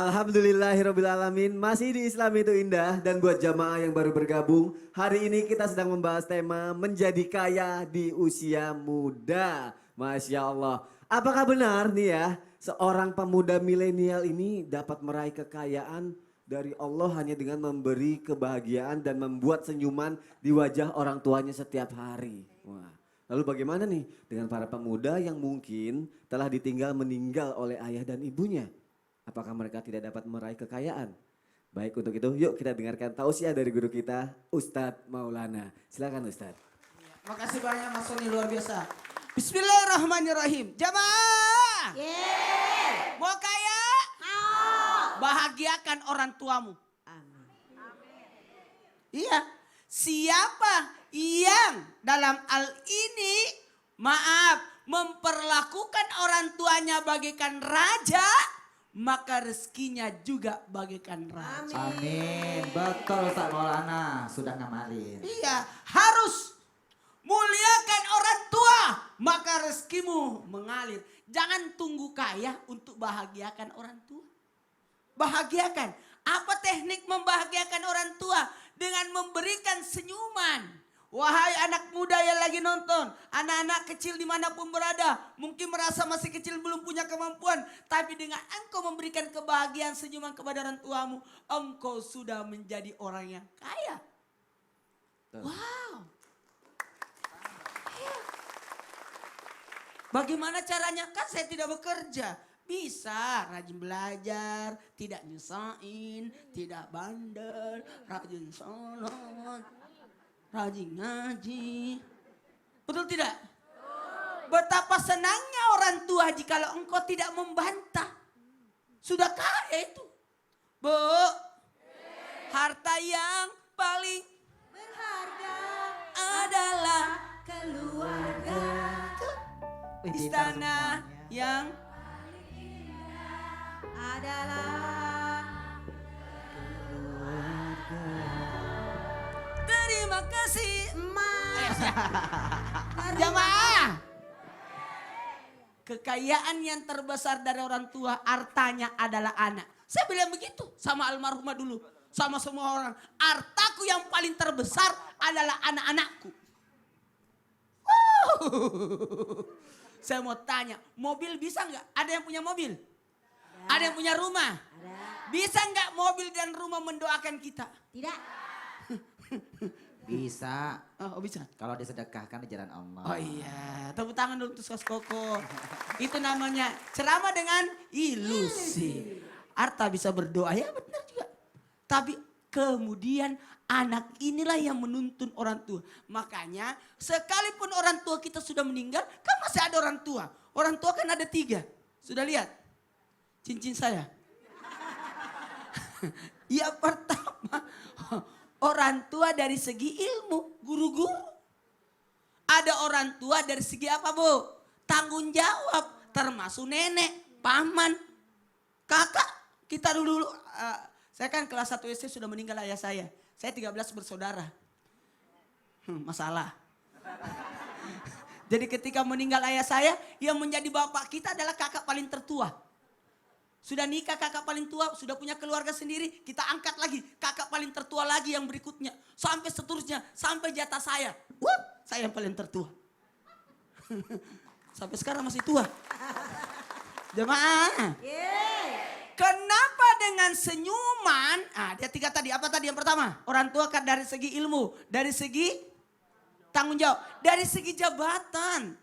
Alhamdulillahirrabbilalamin. Masih di Islam itu indah. Dan buat jamaah yang baru bergabung, hari ini kita sedang membahas tema menjadi kaya di usia muda. Masya Allah. Apakah benar nih ya, seorang pemuda milenial ini dapat meraih kekayaan dari Allah hanya dengan memberi kebahagiaan dan membuat senyuman di wajah orang tuanya setiap hari. Wah. Lalu bagaimana nih dengan para pemuda yang mungkin telah ditinggal meninggal oleh ayah dan ibunya? Apakah mereka tidak dapat meraih kekayaan? Baik, untuk itu yuk kita dengarkan tausiah dari guru kita Ustadz Maulana. Silakan Ustadz. Makasih banyak Mas Sony, luar biasa. Bismillahirrahmanirrahim. Jamaah. Mau kaya? Bahagiakan orang tuamu. Iya. Siapa yang dalam hal ini memperlakukan orang tuanya bagaikan raja, maka rezekinya juga bagaikan raja. Amin. Betul Ustaz Maulana, sudah ngamalin. Iya, harus muliakan orang tua, maka rezekimu mengalir. Jangan tunggu kaya untuk bahagiakan orang tua. Bahagiakan. Apa teknik membahagiakan orang tua? Dengan memberikan senyuman. Wahai anak muda yang lagi nonton, anak-anak kecil dimanapun berada, mungkin merasa masih kecil belum punya kemampuan, tapi dengan engkau memberikan kebahagiaan senyuman kepada orang tuamu, engkau sudah menjadi orang yang kaya. Wow. Bagaimana caranya? Kan saya tidak bekerja. Bisa rajin belajar, tidak nyusahin, tidak bandel, rajin sholat, rajin ngaji. Betul tidak? Betapa senangnya orang tua jikalau engkau tidak membantah. Sudah kaya itu. Bu, harta yang paling berharga adalah keluarga. Istana yang adalah keluarga. Terima kasih emak. Jamaah. Kekayaan yang terbesar dari orang tua hartanya adalah anak. Saya bilang begitu sama almarhumah dulu. Sama semua orang. Hartaku yang paling terbesar adalah anak-anakku. Saya mau tanya, mobil bisa nggak? Ada yang punya mobil? Ada yang punya rumah? Ada. Bisa nggak mobil dan rumah mendoakan kita? Tidak. Bisa. Oh bisa. Kalau disedekahkan di jalan Allah. Oh iya, tepuk tangan dulu untuk Sos Koko. Itu namanya ceramah dengan ilusi. Harta bisa berdoa, ya benar juga. Tapi kemudian anak inilah yang menuntun orang tua. Makanya sekalipun orang tua kita sudah meninggal, kan masih ada orang tua. Orang tua kan ada 3. Sudah lihat cincin saya? Yang pertama, orang tua dari segi ilmu, guru-guru. Ada orang tua dari segi apa Bu? Tanggung jawab, termasuk nenek, paman, kakak. Kita dulu, saya kan kelas 1 SD sudah meninggal ayah saya. Saya 13 bersaudara. Masalah. Jadi ketika meninggal ayah saya, yang menjadi bapak kita adalah kakak paling tertua. Sudah nikah kakak paling tua, sudah punya keluarga sendiri, kita angkat lagi kakak paling tertua lagi yang berikutnya. Sampai seterusnya, sampai jatah saya. Saya yang paling tertua. Sampai sekarang masih tua. Jemaah. Kenapa dengan senyuman? Dia 3 tadi, apa tadi yang pertama? Orang tua kan dari segi ilmu, dari segi tanggung jawab, dari segi jabatan.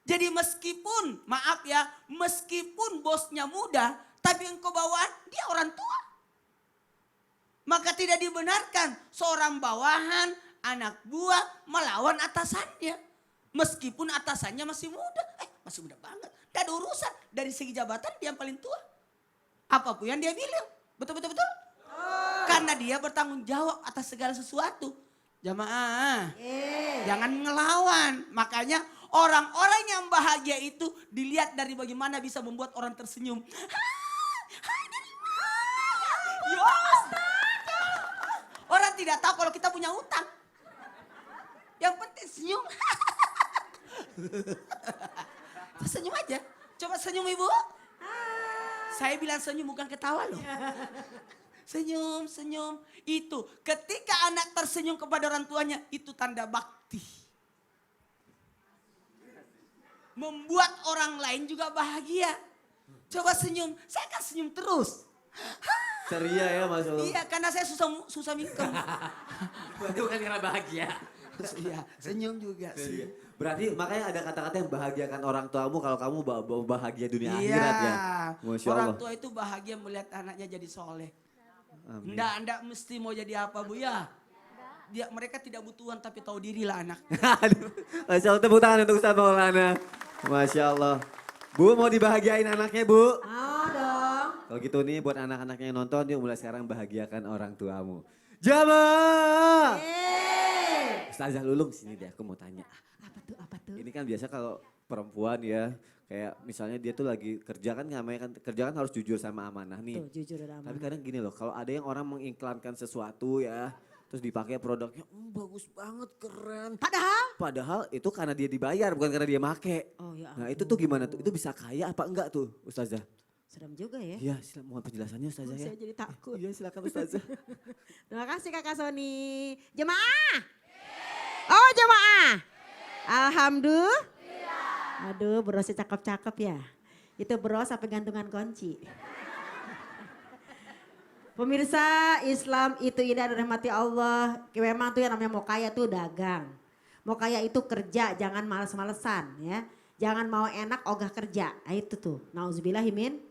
Jadi meskipun, maaf ya, meskipun bosnya muda, tapi engkau bawaan, dia orang tua. Maka tidak dibenarkan seorang bawahan, anak buah melawan atasannya. Meskipun atasannya masih muda, masih muda banget. Gak ada urusan, dari segi jabatan dia yang paling tua. Apapun yang dia bilang, betul-betul. Karena dia bertanggung jawab atas segala sesuatu. Jamaah, jangan ngelawan. Makanya orang-orang yang bahagia itu dilihat dari bagaimana bisa membuat orang tersenyum. Orang tidak tahu kalau kita punya utang. Yang penting senyum. Senyum aja. Coba senyum ibu. Saya bilang senyum bukan ketawa loh. Senyum, senyum. Itu ketika anak tersenyum kepada orang tuanya, itu tanda bakti. Membuat orang lain juga bahagia. Coba senyum, saya akan senyum terus. Ceria ya Mas Allah. Iya, karena saya susah mingkem. Berarti bukan karena bahagia. Iya, senyum juga sih. Berarti makanya ada kata-kata yang bahagiakan orang tuamu kalau kamu bahagia dunia Iya, akhirat ya. Masya orang Allah. tua itu bahagia melihat anaknya jadi soleh. Amin. Nggak mesti mau jadi apa Bu ya. Mereka tidak butuhan tapi tahu diri lah anak. Aduh, Masya Allah, tepuk tangan untuk Ustaz Maulana. Masya Allah. Bu mau dibahagiain anaknya Bu? Mau dong. Kalau gitu nih buat anak-anaknya yang nonton yuk mulai sekarang bahagiakan orang tuamu. Jamaah! Ustazah Lulung sini deh aku mau tanya. Apa tuh? Ini kan biasa kalau perempuan ya kayak misalnya dia tuh lagi kerja kan namanya kan kerja kan harus jujur sama amanah nih. Tuh jujur dan Tapi amanah. kadang gini loh kalau ada yang orang mengiklankan sesuatu ya terus dipakai produknya bagus banget keren. Padahal itu karena dia dibayar bukan karena dia make. Oh ya Nah itu tuh gimana tuh? Itu bisa kaya apa enggak tuh Ustazah? Serem juga ya. Iya mohon penjelasannya Ustazah ya. Saya jadi takut. Iya silakan Ustazah. Terima kasih Kakak Sony. Jemaah. Oh jemaah. Alhamdulillah. Aduh berosnya cakep-cakep ya. Itu beros sampai gantungan kunci. Pemirsa Islam itu indah dan rahmati Allah. Memang tuh yang namanya mau kaya tuh dagang. Mau kaya itu kerja jangan males-malesan ya. Jangan mau enak ogah kerja. Nah, itu tuh. Nauzubillahimin.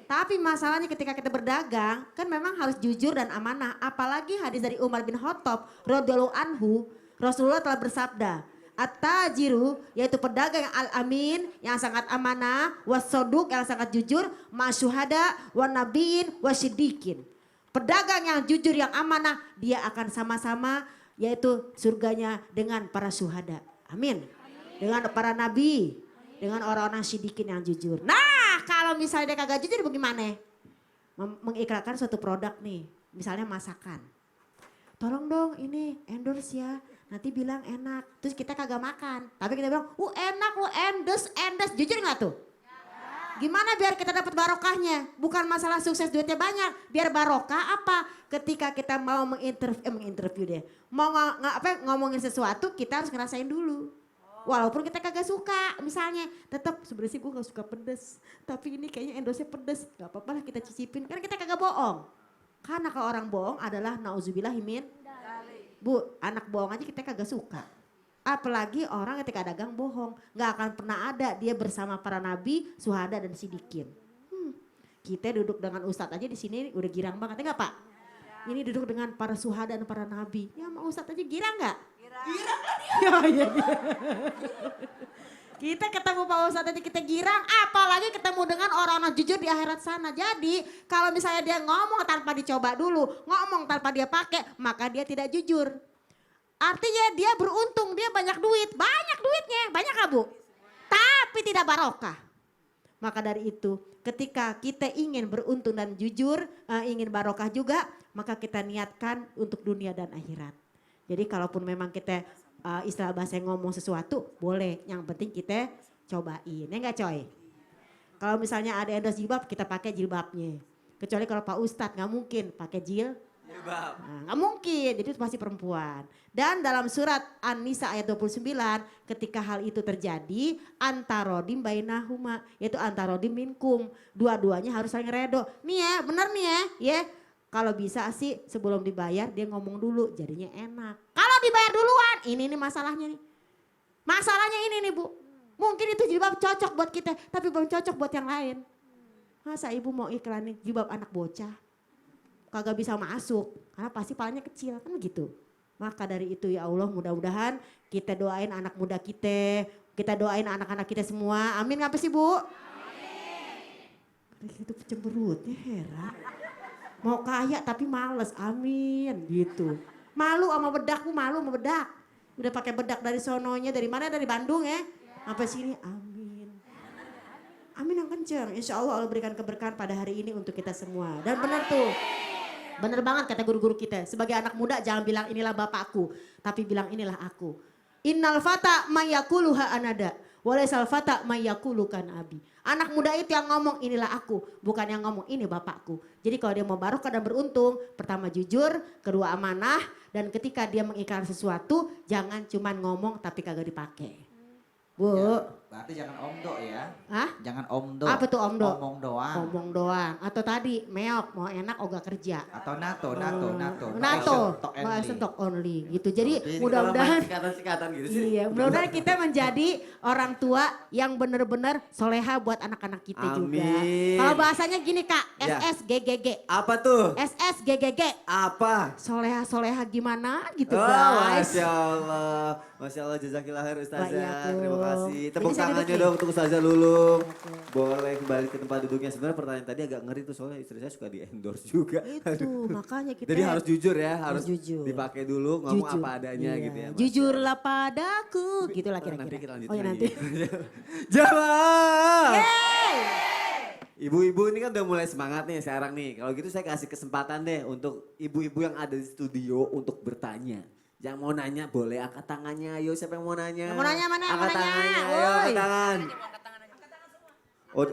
Tapi masalahnya ketika kita berdagang kan memang harus jujur dan amanah. Apalagi hadis dari Umar bin Khattab radhiyallahu anhu, Rasulullah telah bersabda, at-tajiru yaitu pedagang yang al-amin yang sangat amanah, was-soduk yang sangat jujur, masyuhada, wan nabiin, wasyiddiqin. Pedagang yang jujur yang amanah dia akan sama-sama yaitu surganya dengan para syuhada. Amin. Dengan para nabi, dengan orang-orang syidikin yang jujur. Nah kalau misalnya dia kagak jujur bagaimana? Mengikrarkan suatu produk nih, misalnya masakan. Tolong dong ini endorse ya, nanti bilang enak. Terus kita kagak makan, tapi kita bilang, enak lu endorse. Jujur gak tuh? Gimana biar kita dapat barokahnya? Bukan masalah sukses duitnya banyak, biar barokah apa? Ketika kita mau menginterview deh, mau ngomongin sesuatu kita harus ngerasain dulu. Walaupun kita kagak suka, misalnya tetap sebenarnya sih gue gak suka pedes. Tapi ini kayaknya endosnya pedes, gak apa-apa lah kita cicipin. Kan kita kagak bohong. Karena kalau orang bohong adalah nauzubillahimin. Bu, anak bohong aja kita kagak suka. Apalagi orang ketika dagang bohong. Gak akan pernah ada dia bersama para nabi, suhada dan sidikin. Kita duduk dengan ustadz aja di sini udah girang banget, ya gak Pak? Ini duduk dengan para suhada dan para nabi. Ya sama ustadz aja girang gak? Girang lah dia. Iya. Kita ketemu Pak Ustadz aja kita girang, apalagi ketemu dengan orang-orang jujur di akhirat sana. Jadi kalau misalnya dia ngomong tanpa dicoba dulu, ngomong tanpa dia pakai, maka dia tidak jujur. Artinya dia beruntung, dia banyak duitnya, banyak gak Bu? Tapi tidak barokah. Maka dari itu ketika kita ingin beruntung dan jujur, ingin barokah juga, maka kita niatkan untuk dunia dan akhirat. Jadi kalaupun memang kita istilah bahasa yang ngomong sesuatu boleh, yang penting kita cobain, ya enggak coy? Kalau misalnya ada endorse jilbab kita pakai jilbabnya. Kecuali kalau Pak Ustadz nggak mungkin pakai jilbab. Nah, nggak mungkin, jadi itu pasti perempuan. Dan dalam surat An-Nisa ayat 29 ketika hal itu terjadi antarodim bainahuma yaitu antarodim minkum. Dua-duanya harus saling redo. Nih ya bener nih ya. Kalau bisa sih sebelum dibayar dia ngomong dulu jadinya enak. Kalau dibayar duluan ini masalahnya nih. Masalahnya ini nih Bu. Mungkin itu jilbab cocok buat kita tapi belum cocok buat yang lain. Masa ibu mau iklanin jilbab anak bocah? Kagak bisa masuk karena pasti palanya kecil kan begitu. Maka dari itu ya Allah mudah-mudahan kita doain anak muda kita doain anak-anak kita semua. Amin ngapa sih Bu? Amin. Itu cemberutnya heran. Mau kaya tapi males, amin gitu. Malu sama bedak Bu, malu sama bedak. Udah pakai bedak dari sononya, dari mana? Dari Bandung ya. Sampai sini, amin. Amin yang kenceng, insya Allah Allah berikan keberkahan pada hari ini untuk kita semua. Dan benar tuh, benar banget kata guru-guru kita. Sebagai anak muda jangan bilang inilah bapakku, tapi bilang inilah aku. Innal fata mayakuluha anada. Walaisal fata mayyakulukan abi. Anak muda itu yang ngomong inilah aku, bukan yang ngomong ini bapakku. Jadi kalau dia mau barokah dan beruntung, pertama jujur, kedua amanah, dan ketika dia mengikrar sesuatu, jangan cuman ngomong tapi kagak dipakai. Bu, Ya, berarti jangan omdo ya. hah? Jangan omdo. Apa tuh omdo? Omong doang. Ngomong doang. Atau tadi meok mau enak ogah kerja. Atau nato. NATO, Tok no only. action talk only gitu. Jadi Ini mudah-mudahan sikatan-sikatan gitu sih. iya, mudah-mudahan kita menjadi orang tua yang benar-benar soleha buat anak-anak kita juga. Amin. Kalau bahasanya gini Kak, Ya. SSGGG. Apa tuh? SSGGG. Apa? Soleha-soleha gimana gitu Oh, guys. Masya Allah. Masya Allah, jazakillah khair Ustazah. Wa'iyyakum. Terima kasih. Ini Tepuk saya duduk tangannya nih. dong untuk Ustazah Lulung. Boleh kembali ke tempat duduknya. Sebenarnya pertanyaan tadi agak ngeri tuh soalnya istri saya suka di endorse juga. Itu makanya kita Jadi harus jujur ya, harus jujur. dipakai dulu, ngomong Jujur. apa adanya Iya. gitu ya. Masya Jujurlah padaku, gitulah Allah. Nanti kira-kira. kita lanjut Oh ya lagi. nanti. Jamaah! Ibu-ibu ini kan udah mulai semangat nih sekarang nih. Kalau gitu saya kasih kesempatan deh untuk ibu-ibu yang ada di studio untuk bertanya. Yang mau nanya boleh angkat tangannya. Ayo siapa yang mau nanya? Yang mau nanya mana? Angkat Mau nanya? tangannya. Ayo Woi. angkat tangan. Oh,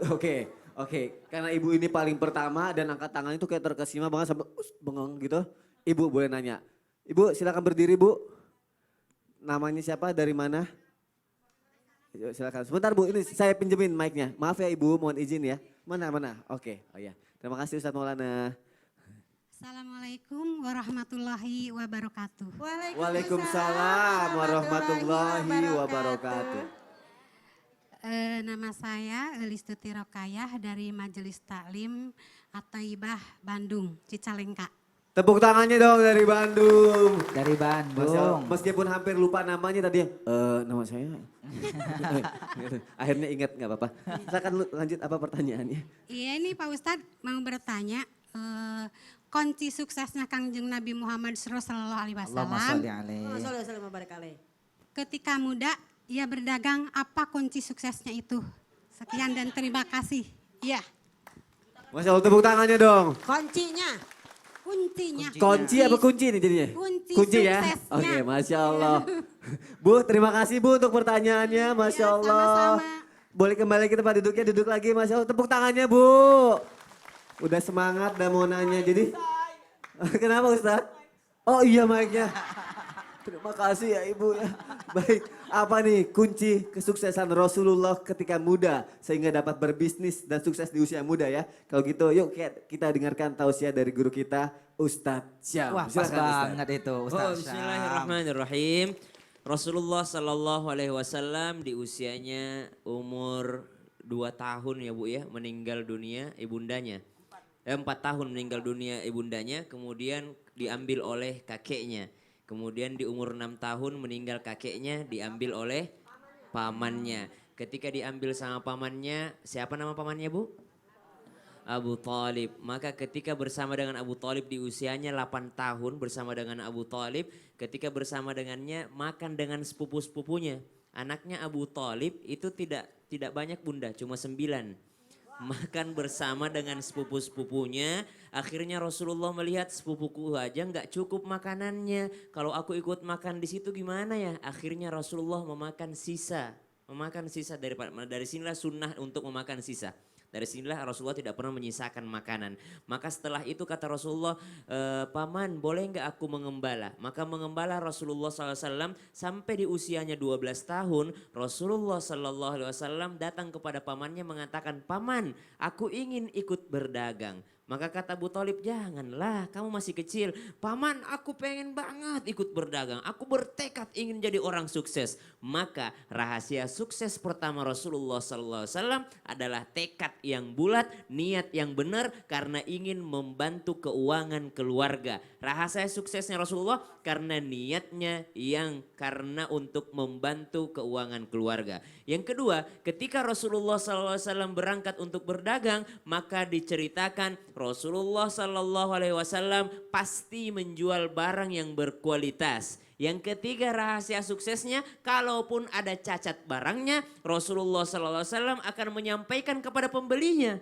Oke. Karena ibu ini paling pertama dan angkat tangan itu kayak terkesima banget sampai bengong gitu. Ibu boleh nanya. Ibu silakan berdiri Bu. Namanya siapa? Dari mana? Yuk, silakan. Sebentar Bu, ini saya pinjemin mic-nya. Maaf ya Ibu, mohon izin ya. Mana? Oke, oh ya. Terima kasih Ustadz Maulana. Assalamualaikum warahmatullahi wabarakatuh. Waalaikumsalam warahmatullahi wabarakatuh. Nama saya Listuti Rokayah dari Majelis Taklim At-Thaibah Bandung, Cicalengka. Tepuk tangannya dong dari Bandung. Dari Masya Allah, Bandung. meskipun hampir lupa namanya tadi. Nama saya. Akhirnya ingat nggak apa-apa. Silakan lanjut apa pertanyaannya. Iya ini Pak Ustadz mau bertanya, kunci suksesnya Kangjeng Nabi Muhammad Sallallahu Alaihi Allahumma Wasallam. sholli alaihi. Ketika muda, ia berdagang, apa kunci suksesnya itu? Sekian dan terima kasih. Iya, Masya Allah, tepuk tangannya dong. Kuncinya. kuncinya. Kunci apa kunci nih jadinya? Kunci ya? suksesnya. Oke, Masya Allah. Bu, terima kasih Bu untuk pertanyaannya, Masya Iya, Allah. sama-sama. Boleh kembali ke tempat duduknya, duduk lagi Masya Allah. Tepuk tangannya Bu. Udah semangat dan mau nanya, jadi. Kenapa Ustaz? Oh iya mic-nya. Terima kasih ya Ibu ya. Baik, apa nih kunci kesuksesan Rasulullah ketika muda sehingga dapat berbisnis dan sukses di usia muda ya. Kalau gitu yuk kita dengarkan tausiah dari guru kita Ustadz Syam. Wah, pas Silakan, Ustadz. banget itu Ustaz Syam. Bismillahirrahmanirrahim. Rasulullah Sallallahu Alaihi Wasallam di usianya umur 2 tahun ya Bu ya meninggal dunia ibundanya. 4 tahun meninggal dunia ibundanya, kemudian diambil oleh kakeknya. Kemudian di umur 6 tahun meninggal kakeknya, diambil oleh pamannya. Ketika diambil sama pamannya, siapa nama pamannya Bu? Abu Talib. Maka ketika bersama dengan Abu Talib di usianya 8 tahun bersama dengan Abu Talib, ketika bersama dengannya makan dengan sepupu-sepupunya. Anaknya Abu Talib itu tidak banyak bunda, cuma 9. Makan bersama dengan sepupu-sepupunya. Akhirnya Rasulullah melihat sepupuku aja nggak cukup makanannya. Kalau aku ikut makan di situ gimana ya? Akhirnya Rasulullah memakan sisa. Dari sinilah sunnah untuk memakan sisa. Dari sinilah Rasulullah tidak pernah menyisakan makanan. Maka setelah itu kata Rasulullah, paman boleh nggak aku mengembala? Maka mengembala Rasulullah SAW sampai di usianya 12 tahun. Rasulullah SAW datang kepada pamannya mengatakan, paman aku ingin ikut berdagang. Maka kata Abu Talib, janganlah kamu masih kecil. Paman aku pengen banget ikut berdagang. Aku bertekad ingin jadi orang sukses. Maka rahasia sukses pertama Rasulullah SAW adalah tekad yang bulat, niat yang benar karena ingin membantu keuangan keluarga. Rahasia suksesnya Rasulullah karena niatnya yang karena untuk membantu keuangan keluarga. Yang kedua, ketika Rasulullah SAW berangkat untuk berdagang, maka diceritakan Rasulullah Sallallahu Alaihi Wasallam pasti menjual barang yang berkualitas. Yang ketiga rahasia suksesnya, kalaupun ada cacat barangnya, Rasulullah Sallallahu Alaihi Wasallam akan menyampaikan kepada pembelinya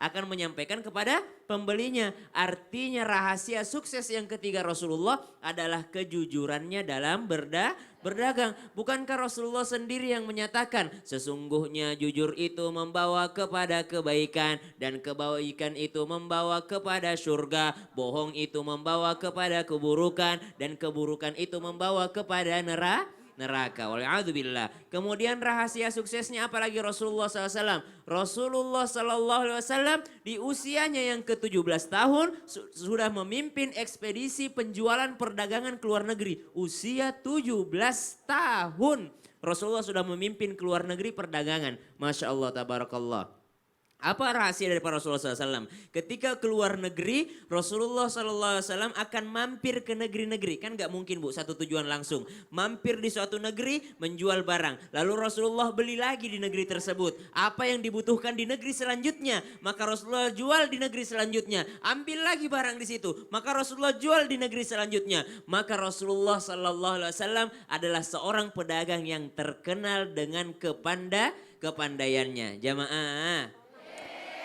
akan menyampaikan kepada pembelinya. Artinya rahasia sukses yang ketiga Rasulullah adalah kejujurannya dalam berdagang. Bukankah Rasulullah sendiri yang menyatakan sesungguhnya jujur itu membawa kepada kebaikan dan kebaikan itu membawa kepada surga. Bohong itu membawa kepada keburukan dan keburukan itu membawa kepada neraka. Wal'adzubillah. Kemudian rahasia suksesnya apalagi Rasulullah SAW. Rasulullah SAW di usianya yang ke-17 tahun sudah memimpin ekspedisi penjualan perdagangan ke luar negeri. Usia 17 tahun. Rasulullah sudah memimpin ke luar negeri perdagangan. Masya Allah, tabarakallah. Apa rahasia dari Rasulullah SAW? Ketika keluar negeri, Rasulullah SAW akan mampir ke negeri-negeri. Kan gak mungkin Bu, satu tujuan langsung. Mampir di suatu negeri, menjual barang. Lalu Rasulullah beli lagi di negeri tersebut. Apa yang dibutuhkan di negeri selanjutnya, maka Rasulullah jual di negeri selanjutnya. Ambil lagi barang di situ, maka Rasulullah jual di negeri selanjutnya. Maka Rasulullah SAW adalah seorang pedagang yang terkenal dengan kepandaiannya. Jamaah.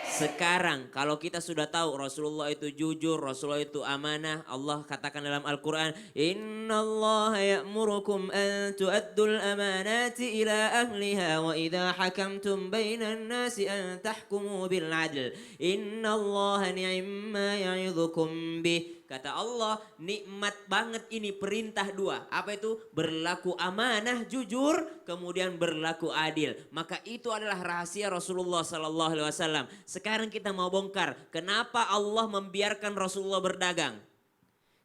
Sekarang kalau kita sudah tahu Rasulullah itu jujur, Rasulullah itu amanah. Allah katakan dalam Al-Quran, Innallaha ya'murukum an tu'addul amanati ila ahliha wa idha hakamtum bainan nasi an tahkumu bil adl. Innallaha ni'ma ya'idhukum bih. Kata Allah, nikmat banget ini perintah dua. Apa itu? Berlaku amanah, jujur, kemudian berlaku adil. Maka itu adalah rahasia Rasulullah SAW. Sekarang kita mau bongkar, kenapa Allah membiarkan Rasulullah berdagang?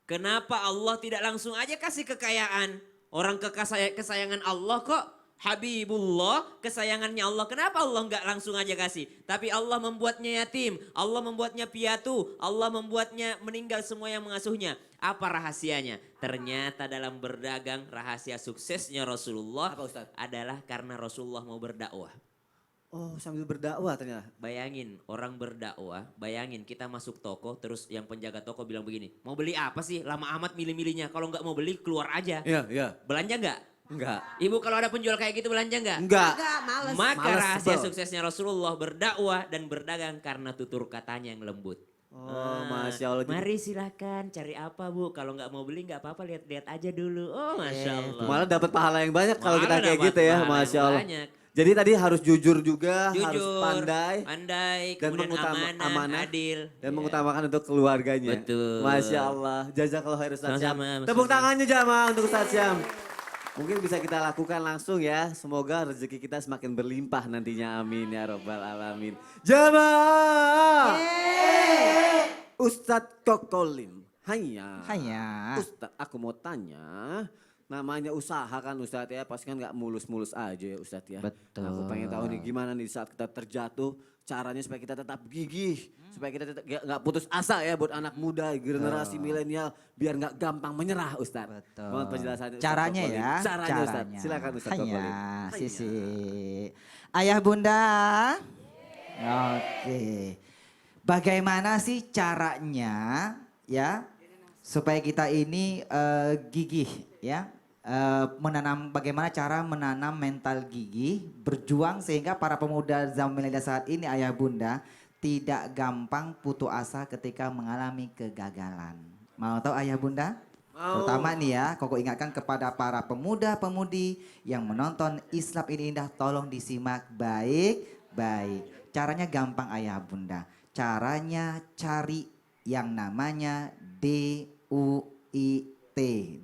Kenapa Allah tidak langsung aja kasih kekayaan? Orang kesayangan Allah kok. Habibullah, kesayangannya Allah. Kenapa Allah nggak langsung aja kasih? Tapi Allah membuatnya yatim, Allah membuatnya piatu, Allah membuatnya meninggal semua yang mengasuhnya. Apa rahasianya? Ternyata dalam berdagang rahasia suksesnya Rasulullah adalah karena Rasulullah mau berdakwah. Oh, sambil berdakwah ternyata. Bayangin orang berdakwah, bayangin kita masuk toko terus yang penjaga toko bilang begini, mau beli apa sih? Lama amat milih-milihnya, kalau nggak mau beli keluar aja. Iya, iya. Belanja nggak? Enggak. Ibu kalau ada penjual kayak gitu belanja enggak? Enggak. Enggak, males. Maka Males, rahasia sebel. suksesnya Rasulullah berdakwah dan berdagang karena tutur katanya yang lembut. Oh, Masya Allah. Mari silakan cari apa Bu? Kalau nggak mau beli nggak apa-apa, lihat-lihat aja dulu. Oh Masya Allah. Malah dapat pahala yang banyak kalau Malah kita kayak dapat gitu ya, pahala yang Masya Allah. banyak. Jadi tadi harus jujur juga, harus Jujur, pandai, dan kemudian amanah, adil. dan Ya. mengutamakan untuk keluarganya. Betul. Masya Allah. Jazakallah khair Ustaz Syam. Sama-sama, Mas Tepuk Ustaz. tangannya jamaah untuk Ustaz Syam. Mungkin bisa kita lakukan langsung ya. Semoga rezeki kita semakin berlimpah nantinya. Amin ya robbal alamin. Jamaah. Ustadz Kokolim. Hanya. Ustadz, aku mau tanya. Namanya usaha kan Ustadz ya. Pasti kan gak mulus-mulus aja ya Ustadz ya. Betul. Aku pengen tahu nih gimana nih saat kita terjatuh. Caranya supaya kita tetap gigih. Supaya kita tetap gak putus asa ya buat anak muda. Generasi milenial. Biar gak gampang menyerah Ustadz. Betul. Mohon penjelasannya Ustadz Caranya Kokolim. ya. Caranya Ustadz. Silakan Ustadz Kokolim. Hanya, Sisi. Ayah bunda. Oke. Bagaimana sih caranya ya supaya kita ini gigih ya bagaimana cara menanam mental gigih berjuang sehingga para pemuda zaman milenial saat ini ayah bunda tidak gampang putus asa ketika mengalami kegagalan. Mau tahu ayah bunda? Mau. Terutama nih ya, Koko ingatkan kepada para pemuda-pemudi yang menonton Islam ini indah, tolong disimak baik-baik. Caranya gampang ayah bunda. Caranya cari yang namanya DUIT.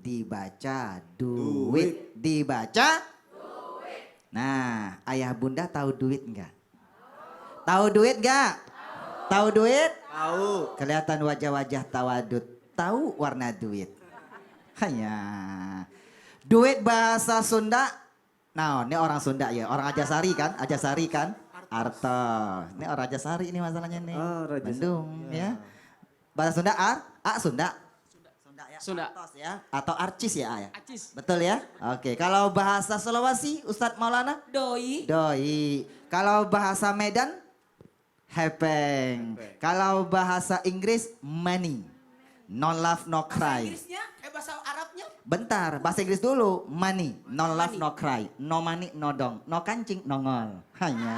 Dibaca duit. Dibaca duit. Nah, ayah bunda tahu duit enggak? Tahu duit enggak? Tahu duit? Tahu. Kelihatan wajah-wajah tawadud. Tahu warna duit? Hanya. Duit bahasa Sunda. Nah, ini orang Sunda ya. Orang Ajasari kan? Ajasari kan? Arto. Ini orang Rajasari ini masalahnya nih. Oh, Rajasari. Bandung ya. Bahasa Sunda Sunda. Sunda ya. Sunda. Artos ya. Atau Arcis ya ya. Acis. Betul ya? Oke. Kalau bahasa Sulawesi Ustadz Maulana? Doi. Doi. Kalau bahasa Medan? Hepeng. Kalau bahasa Inggris? Money. No love, no cry. Inggrisnya, bahasa Arabnya. Bentar, bahasa Inggris dulu. Money, no love, no cry. No money, no dong. No kancing, no ngol. Hanya.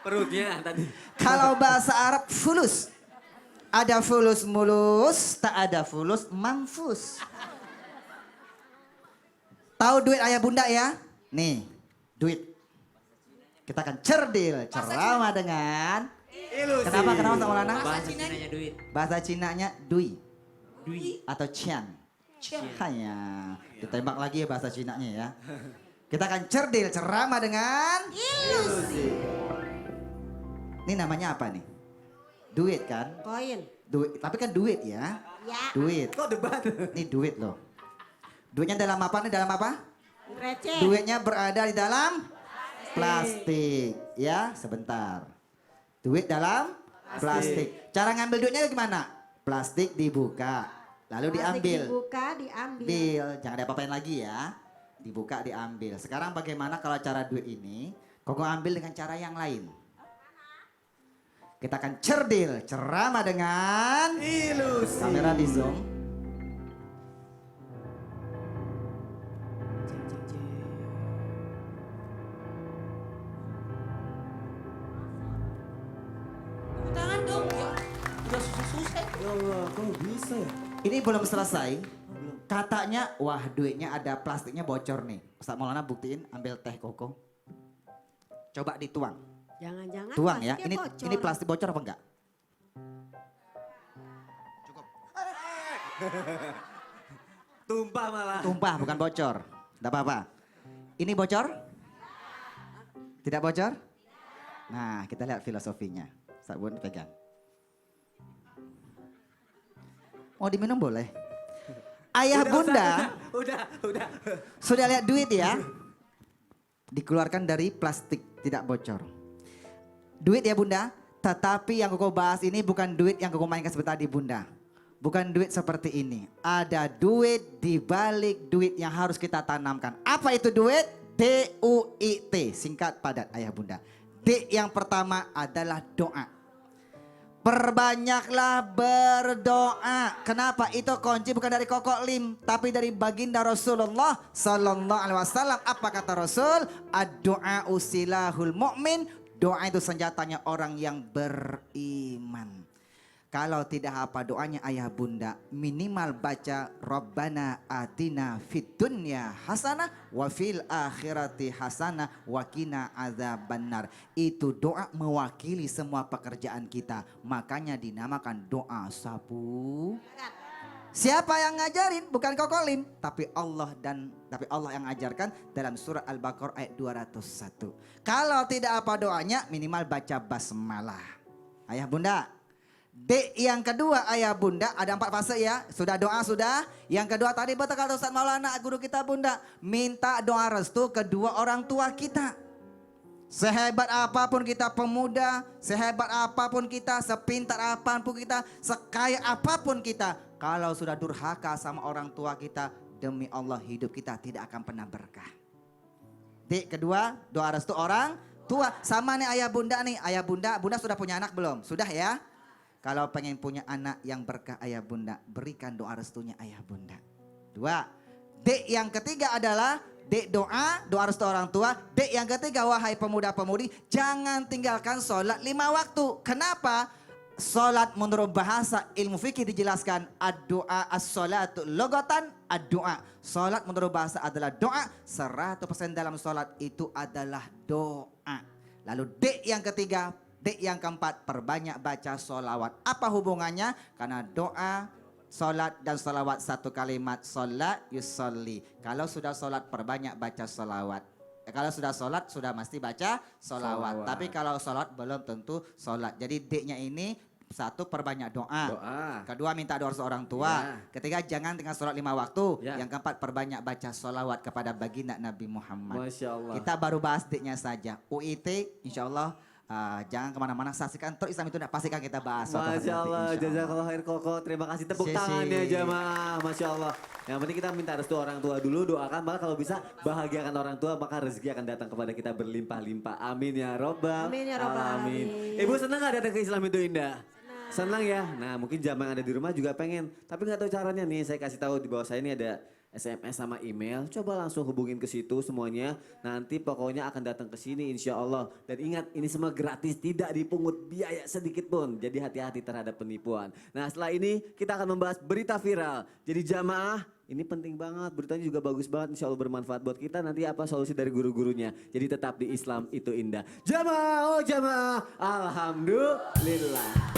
Perutnya tadi. Kalau bahasa Arab fulus. Ada fulus mulus, tak ada fulus manfus. Tahu duit ayah bunda ya? Nih, duit. Kita akan cerdil, ceramah dengan... Ilusi. Kenapa sama Maulana? Bahasa Cinanya duit. Bahasa Cinanya dui Dui. atau cian. Cian. Hanya ditembak lagi ya bahasa Cinanya ya. Kita akan cerdil, ceramah dengan... Ilusi. Ini namanya apa nih? Duit kan? Koin. Duit, tapi kan duit ya. Ya. Duit. Kok debat? Ini duit loh. Duitnya dalam apa nih? Dalam apa? Receh. Duitnya berada di dalam plastik. Ya, sebentar. Duit dalam plastik. Cara ngambil duitnya gimana? Plastik dibuka, lalu Plastik diambil. dibuka, diambil. Ambil, jangan diapa-apain lagi ya. Dibuka, diambil. Sekarang bagaimana kalau cara duit ini? Koko ambil dengan cara yang lain. Kita akan cerdil, ceramah dengan Ilusi. kamera di zoom. Tepuk tangan dong. Ya, udah susah-susah. Ya Allah, kok bisa ya? Ini belum selesai. Katanya, wah duitnya ada plastiknya bocor nih. Ustaz Maulana buktiin, ambil teh koko. Coba dituang. Jangan-jangan Tuang ya. plastiknya Ini bocor. ini plastik bocor apa enggak? Tumpah malah. Tumpah bukan bocor. Enggak apa-apa. Ini bocor? Tidak bocor? Nah, kita lihat filosofinya. Sabun pegang. Mau diminum boleh? Ayah bunda Udah. sudah lihat duit ya? Dikeluarkan dari plastik, tidak bocor. Duit ya bunda, tetapi yang kau bahas ini bukan duit yang kau mainkan sebentar di bunda. Bukan duit seperti ini. Ada duit di balik duit yang harus kita tanamkan. Apa itu duit? DUIT, singkat padat ayah bunda. D yang pertama adalah doa. Perbanyaklah berdoa. Kenapa? Itu kunci bukan dari Kokok Lim, tapi dari baginda Rasulullah Sallallahu Alaihi Wasallam. Apa kata Rasul? Ad-doa usilahul mu'min. Doa itu senjatanya orang yang beriman. Kalau tidak apa doanya ayah bunda, minimal baca Rabbana atina fid dunya hasanah wa fil akhirati hasanah wa qina adzabannar. Itu doa mewakili semua pekerjaan kita. Makanya dinamakan doa sapu. Siapa yang ngajarin? Bukan Kokolim, tapi Allah yang ajarkan dalam surah Al-Baqarah ayat 201. Kalau tidak apa doanya, minimal baca basmalah. Ayah bunda. D yang kedua ayah bunda, ada 4 fase ya. Sudah doa sudah. Yang kedua tadi betul kata Ustaz Maulana guru kita bunda, minta doa restu kedua orang tua kita. Sehebat apapun kita pemuda, sehebat apapun kita, sepintar apapun kita, sekaya apapun kita, kalau sudah durhaka sama orang tua kita, demi Allah hidup kita tidak akan pernah berkah. D kedua, doa restu orang tua. Sama nih ayah bunda nih, ayah bunda sudah punya anak belum? Sudah ya? Kalau pengen punya anak yang berkah ayah bunda, berikan doa restunya ayah bunda. 2. D yang ketiga adalah D doa restu orang tua. D yang ketiga wahai pemuda-pemudi, jangan tinggalkan sholat 5 waktu. Kenapa? Sholat menurut bahasa ilmu fikih dijelaskan ad-doa as-sholatu logatan ad-doa. Sholat menurut bahasa adalah doa. 100% dalam sholat itu adalah doa. Lalu D yang ketiga, D yang keempat, perbanyak baca sholawat. Apa hubungannya? Karena doa, sholat dan sholawat satu kalimat. Sholat yusolli. Kalau sudah sholat perbanyak baca sholawat. Kalau sudah sholat sudah mesti baca sholawat. Tapi kalau sholat belum tentu sholat. Jadi D-nya ini 1 perbanyak doa. Kedua minta doa seorang tua. Ketiga jangan dengan sholat 5 waktu. Yang keempat perbanyak baca sholawat kepada baginda Nabi Muhammad. Masya Allah. Kita baru bahas D-nya saja. UIT insya Allah. Jangan kemana-mana, saksikan terus Islam itu pastikan kita bahas. Masya Allah, jazakallah khair Koko. Terima kasih, tepuk tangannya jamaah. Masya Allah. Yang penting kita minta restu orang tua dulu, doakan. Maka kalau bisa bahagiakan orang tua, maka rezeki akan datang kepada kita berlimpah-limpah. Amin ya robbal Amin ya robbal alamin. Ibu senang gak datang ke Islam itu Indah? Senang ya? Nah mungkin jamaah yang ada di rumah juga pengen. Tapi nggak tahu caranya nih, saya kasih tahu di bawah saya ini ada SMS sama email. Coba langsung hubungin ke situ semuanya. Nanti pokoknya akan datang ke sini insya Allah. Dan ingat ini semua gratis, tidak dipungut biaya sedikit pun. Jadi hati-hati terhadap penipuan. Nah setelah ini kita akan membahas berita viral. Jadi jamaah ini penting banget, beritanya juga bagus banget, insya Allah bermanfaat buat kita. Nanti apa solusi dari guru-gurunya. Jadi tetap di Islam itu indah. Jamaah, oh jamaah, alhamdulillah.